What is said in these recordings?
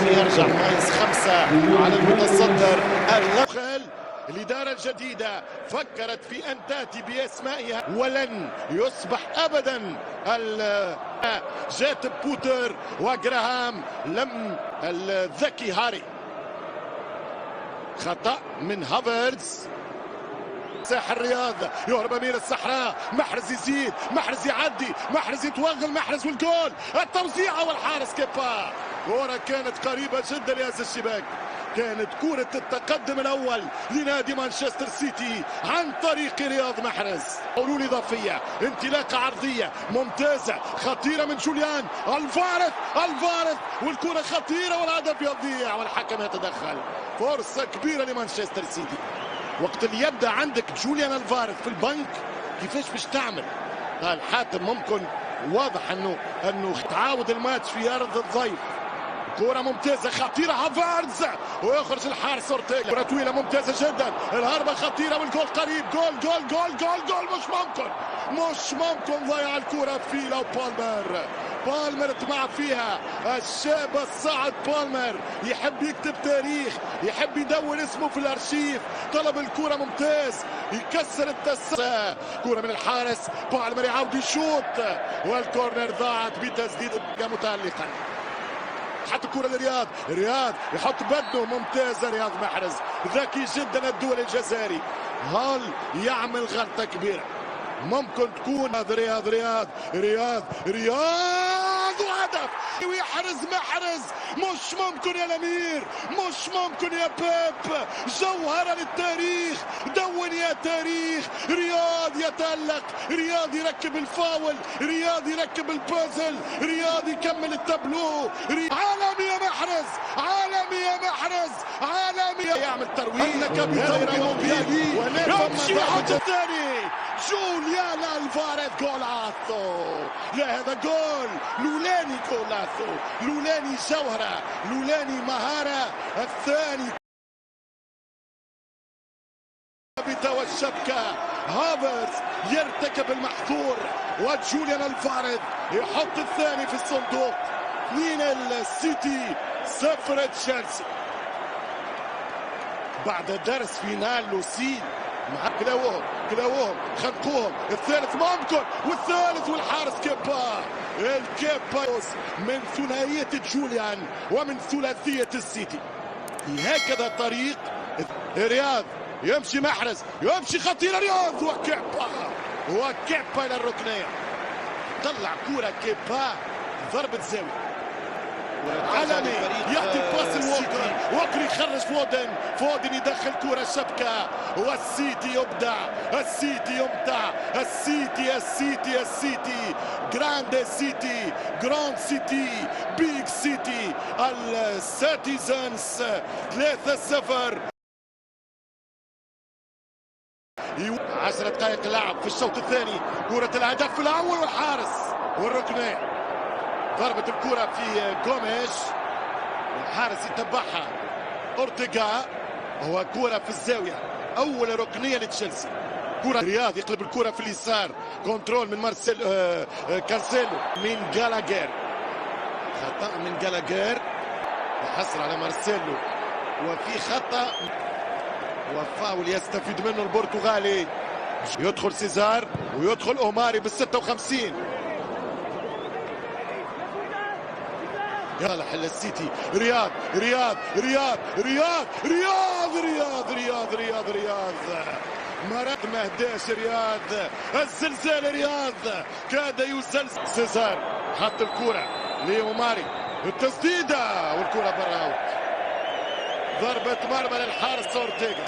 يرجع ماينز 5 على المتصدر. الإدارة الجديدة فكرت في أن تأتي بأسمائها ولن يصبح أبدا جات بوتر وجراهام لم الذكي هاري. خطأ من هافرز. ساحر الرياض يهرب امير الصحراء. محرز يزيد، محرز يعدي، محرز يتوغل، محرز والجول. التوزيعه والحارس كيبا. كرة كانت قريبة جدا لهذا الشباك. كانت كرة التقدم الأول لنادي مانشستر سيتي عن طريق رياض محرز. حلول إضافية، انطلاقة عرضية ممتازة خطيرة من جوليان الفارث والكرة خطيرة والهدف يضيع والحكم يتدخل. فرصة كبيرة لمانشستر سيتي. وقت اللي يبدأ عندك جوليان الفارث في البنك كيفاش باش تعمل؟ الحاتم ممكن واضح انه تعاود الماتش في أرض الضيف. كرة ممتازة خطيرة هافرز ويخرج الحارس اورتيغا. كرة طويلة ممتازة جدا، الهربة خطيرة والجول قريب. جول جول جول جول جول مش ممكن ضيع الكرة في لو بالمر طمع فيها. الشاب الصاعد بالمر يحب يكتب تاريخ، يحب يدون اسمه في الارشيف. طلب الكرة ممتاز، يكسر التسع. كرة من الحارس، بالمر يعاود يشوط والكورنر ضاعت بتسديد متألقا. حط الكرة لرياض يحط بدنه ممتازة. رياض محرز ذكي جدا الدولي الجزائري. هل يعمل غلطة كبيرة ممكن تكون. رياض وهدف ويحرز محرز. مش ممكن يا الامير، مش ممكن يا بيب. جوهرة للتاريخ، دون يا تاريخ. رياض يتألق، رياض يركب الفاول، رياض يركب البازل، رياض يكمل التابلو. عالمي يا محرز، عالمي يا محرز، عالمي. يعمل ترويج مونديالي يمشي يحط الثاني. جوليان الفاريز جولاتو. لا هذا جول لولاني، جولاتو لولاني جوهرة، لولاني مهارة. الثاني والشبكة. هافرز يرتكب المحظور وجوليان الفاريز يحط الثاني في الصندوق. 2 السيتي 0 تشيلسي. بعد درس فينال لوسيل مع كلاوهم خنقوهم. الثالث ممكن والثالث والحارس كيبا. الكيبا من ثنائية جوليان ومن ثلاثية السيتي. هكذا طريق رياض. يمشي محرز، يمشي خطيرة رياض وكيبا إلى الركنية. طلع كرة كيبا ضربة زاوية. عالمي يعطي باس ووكر يخرج فودن يدخل كرة شبكة. والسيتي يبدع، السيتي يمتع. السيتي جراند سيتي، جراند سيتي، بيج سيتي. السيتيزنز 3-0. 10 دقائق لعب في الشوط الثاني. كرة الهدف الأول والحارس والركنية. ضربة الكرة في جوميش والحارس يتبعها اورتيغا. هو كرة في الزاوية، أول ركنية لتشيلسي. كرة رياض يقلب الكرة في اليسار. كنترول من كانسيلو من جالاجير. خطأ من جالاجير يحصل على مارسيلو وفي خطأ وفاول يستفيد منه البرتغالي. يدخل سيزار ويدخل أوماري بال56. يصلح للسيتي. رياض مرات ما هداش رياض. الزلزال رياض كاد يزلزل. سيزار حط الكرة لأوماري، التسديدة والكرة برا اوت. ضربة مرمى للحارس اورتيغا.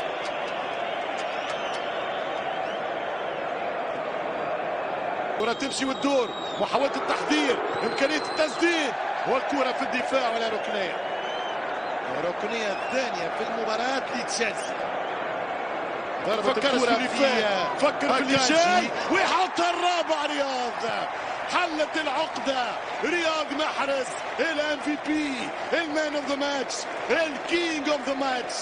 كرة تمشي وتدور، محاولة التحضير، إمكانية التسديد والكرة في الدفاع ولا ركنية. الركنية الثانية في المباراة لتشيلسي. فكر في اللي جاي ويحط الرابع. حلت العقدة. رياض محرز الام في بي، المان اوف ذا ماتش، الكينج اوف ذا ماتش.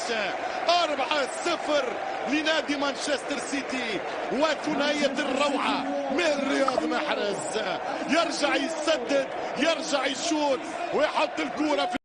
4-0 لنادي مانشستر سيتي، وثنائية الروعة من رياض محرز. يرجع يسدد، يرجع يشوط ويحط الكرة في